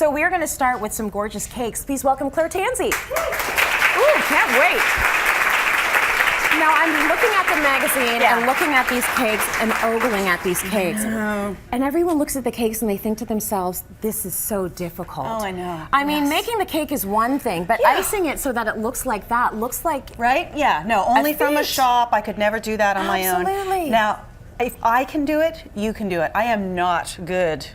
So we're going to start with some gorgeous cakes. Please welcome Claire Tansey. Ooh, can't wait. Now I'm looking at the magazine and looking at these cakes and ogling at these cakes. And everyone looks at the cakes and they think to themselves, this is so difficult. Oh, I know. I mean, making the cake is one thing, but icing it so that it looks like that looks like... Right? Yeah, no, only from a shop. I could never do that on my own. Absolutely. Now, if I can do it, you can do it. I am not good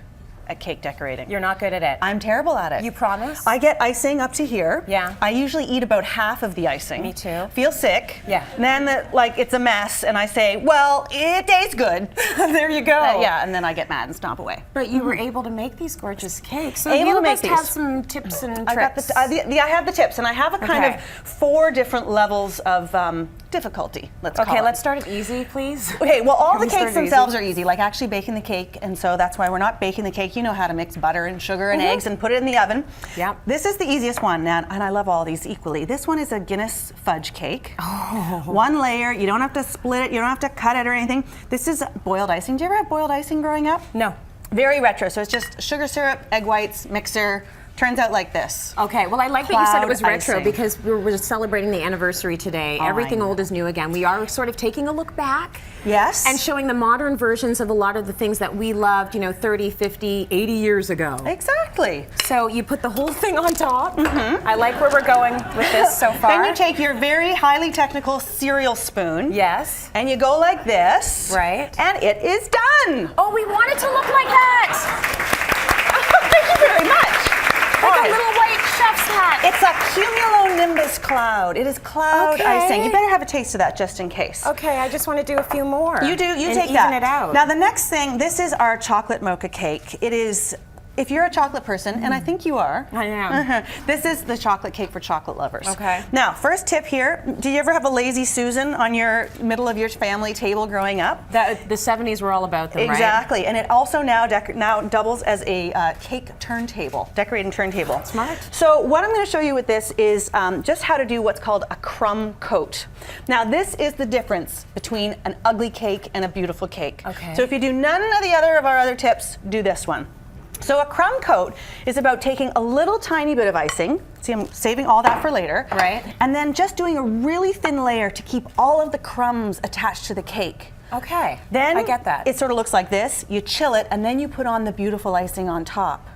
at cake decorating. You're not good at it. I'm terrible at it. You promise? I get icing up to here. Yeah. I usually eat about half of the icing. Me too. Feel sick. Yeah. And then it's a mess, and I say, well, it tastes good. There you go. Yeah, and then I get mad and stomp away. But you were able to make these gorgeous cakes. So Able you to make must these. have some tips and tricks. I have the tips, and I have a kind of 4 different levels of difficulty, let's call it. Okay, let's start it easy, please. Okay, well, all Can the we start cakes it themselves are easy, like actually baking the cake, and so that's why we're not baking the cake. You know how to mix butter and sugar and eggs and put it in the oven. Yep. This is the easiest one, and I love all these equally. This one is a Guinness fudge cake. Oh. 1 layer, you don't have to split it, you don't have to cut it or anything. This is boiled icing. Did you ever have boiled icing growing up? No. Very retro, so it's just sugar syrup, egg whites, mixer. Turns out like this. Okay, well I like that you said it was retro icing. because we're celebrating the anniversary today. Oh, Everything I know. old is new again. We are sort of taking a look back. Yes. And showing the modern versions of a lot of the things that we loved, 30, 50, 80 years ago. Exactly. So you put the whole thing on top. Mm-hmm. I like where we're going with this so far. Then you take your very highly technical cereal spoon. Yes. And you go like this. Right. And it is done. Oh, we want it to look like that. Thank you very much. Like a little white chef's hat. It's a cumulonimbus cloud. It is cloud icing. You better have a taste of that just in case. Okay, I just want to do a few more. You do, you and take even that. it out. Now the next thing, this is our chocolate mocha cake. It is, if you're a chocolate person, and I think you are. I am. This is the chocolate cake for chocolate lovers. Okay. Now, first tip here, do you ever have a lazy Susan on your middle of your family table growing up? The 70s were all about them, Exactly, right? and it also now doubles as a cake turntable, decorating turntable. Smart. So what I'm going to show you with this is just how to do what's called a crumb coat. Now this is the difference between an ugly cake and a beautiful cake. Okay. So if you do none of the other of our other tips, do this one. So a crumb coat is about taking a little tiny bit of icing. See, I'm saving all that for later. Right. And then just doing a really thin layer to keep all of the crumbs attached to the cake. Okay. Then I get that. It sort of looks like this. You chill it, and then you put on the beautiful icing on top.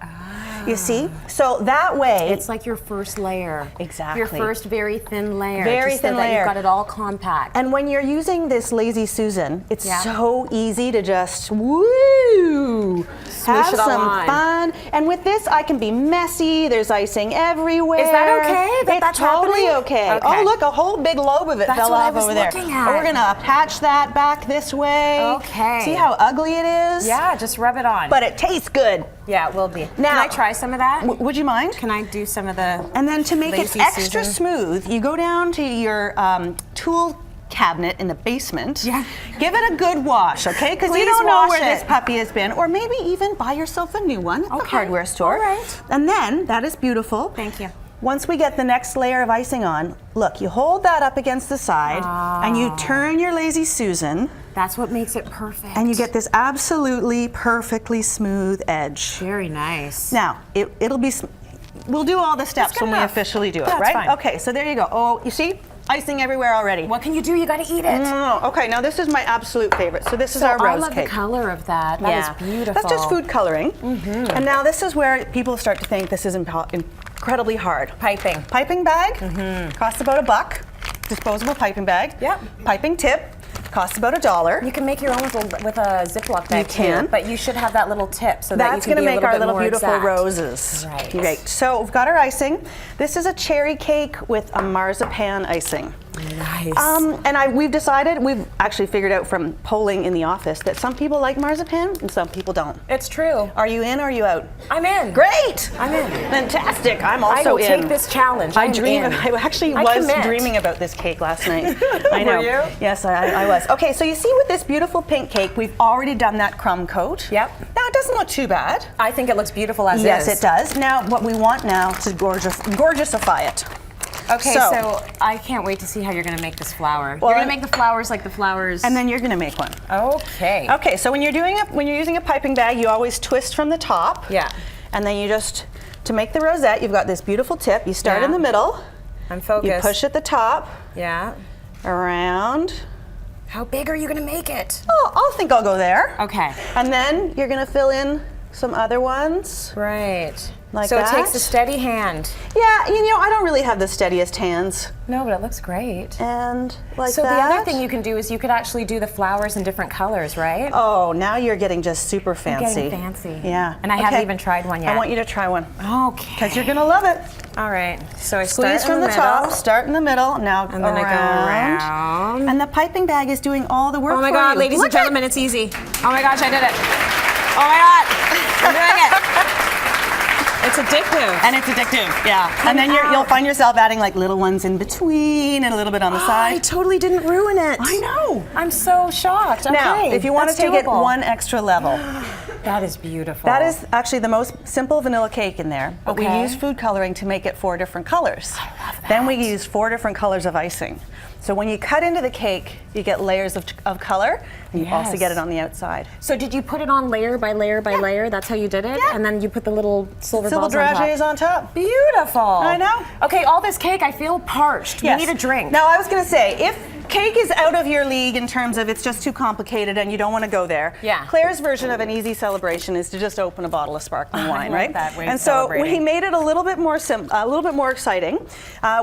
You see? So that way... It's like your first layer. Exactly. Your first very thin layer. Very just thin so that layer. You've got it all compact. And when you're using this Lazy Susan, it's so easy to just, woo! Have it all some on. fun. And with this, I can be messy. There's icing everywhere. Is that okay? It's totally okay. Oh, look, a whole big lobe of it fell off over there. We're going to attach that back this way. Okay. See how ugly it is? Yeah, just rub it on. But it tastes good. Yeah, it will be. Now, can I try some of that? Would you mind? Can I do some of the And then to make it Lazy extra Susan? smooth, you go down to your tool cabinet in the basement. Yeah. Give it a good wash, okay? Because you Please don't know wash where it. this puppy has been. Or maybe even buy yourself a new one at the hardware store. All right. And then, that is beautiful. Thank you. Once we get the next layer of icing on, look, you hold that up against the side and you turn your Lazy Susan. That's what makes it perfect. And you get this absolutely perfectly smooth edge. Very nice. Now, it'll be, we'll do all the steps when we officially do it, That's right? fine. Okay, so there you go. Oh, you see? Icing everywhere already. What can you do? You got to eat it. Okay, now this is my absolute favorite. So this is our rose I love cake. the color of that. That is beautiful. That's just food coloring. And now this is where people start to think this is incredibly hard. Piping. Piping bag costs about $1. Disposable piping bag. Yep. Piping tip costs about $1. You can make your own with a Ziploc bag can. too, but you should have that little tip so That's that you can going to be make a our little little bit more beautiful exact. roses. Right. Great. So we've got our icing. This is a cherry cake with a marzipan icing. Nice. And we've decided, we've actually figured out from polling in the office that some people like marzipan and some people don't. It's true. Are you in or are you out? I'm in. Great! I'm in. Fantastic. I'm also in. I will take this challenge. I actually was commit. dreaming about this cake last night. I know. Were you? Yes, I was. Okay, so you see with this beautiful pink cake, we've already done that crumb coat. Yep. Now it doesn't look too bad. I think it looks beautiful as Yes, is. it does. Now what we want now is to gorgeousify it. Okay, so I can't wait to see how you're going to make this flower. Well, you're going to make the flowers like the flowers. And then you're going to make one. Okay. Okay, so when you're using a piping bag, you always twist from the top. Yeah. And then you just to make the rosette, you've got this beautiful tip. You start in the middle. I'm focused. You push at the top. Yeah. Around. How big are you gonna make it? Oh, I think I'll go there. Okay. And then you're gonna fill in some other ones. Right. Like so that. it takes a steady hand. Yeah, you know, I don't really have the steadiest hands. No, but it looks great. And like so that. the other thing you can do is you could actually do the flowers in different colors, right? Oh, now you're getting just super fancy. I'm getting fancy. Yeah. And I haven't even tried one yet. I want you to try one. Okay. Because you're gonna love it. All right. So I Squeeze start from in the top, start in the middle, now and then I go around. And the piping bag is doing all the work Oh my for God, you. ladies and gentlemen, it's easy. Oh my gosh, I did it. Oh my God, I'm doing it. It's addictive. And it's addictive, yeah. And then you'll find yourself adding like little ones in between and a little bit on the side. I totally didn't ruin it. I know. I'm so shocked. Okay, Now, if you want to take it one extra level. That is beautiful. That is actually the most simple vanilla cake in there. But we Okay. use food coloring to make it 4 different colors. I love that. Then we use 4 different colors of icing. So when you cut into the cake, you get layers of color, and you also get it on the outside. So did you put it on layer by layer by layer? That's how you did it? Yeah. And then you put the little silver balls dragees on on top. Beautiful. I know. Okay, all this cake, I feel parched. Yes. We need a drink. Now, I was going to say, if cake is out of your league in terms of it's just too complicated and you don't want to go there, Yeah. Claire's version of an easy celebration is to just open a bottle of sparkling wine, love right? that way of And so celebrating. we made it a little bit more exciting.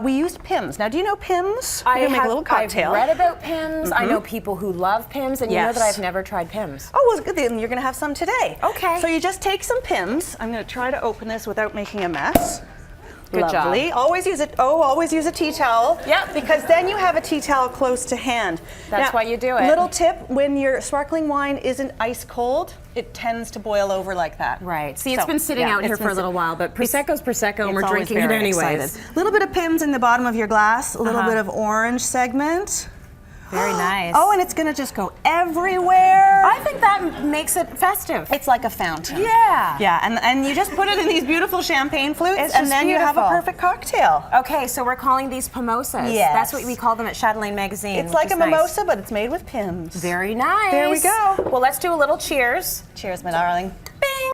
We used Pims. Now, do you know Pims? I You can make a have, little cocktail. I've read about Pims. I know people who love Pims, and you know Yes. that I've never tried Pims. Oh, well, good. Then you're going to have some today. Okay. So you just take some Pims. I'm going to try to open this without making a mess. Good job. Lovely. Always use it. Oh, always use a tea towel. Yep. Because then you have a tea towel close to hand. That's why you do it. Little tip: when your sparkling wine isn't ice cold, it tends to boil over like that. Right. See, it's So, been sitting yeah, out here it's for a been little while, but Prosecco's Prosecco, and we're It's always drinking it very anyways. excited. A little bit of Pims in the bottom of your glass. A little bit of orange segment. Very nice. Oh, and it's gonna just go everywhere. I think that makes it festive. It's like a fountain. Yeah. Yeah, and you just put it in these beautiful champagne flutes, It's and just then you have a beautiful. perfect cocktail. Okay, so we're calling these pomosas. Yes. That's what we call them at Chatelaine magazine. It's which like is a nice. mimosa, but it's made with Pims. Very nice. There we go. Well, let's do a little cheers. Cheers, my darling.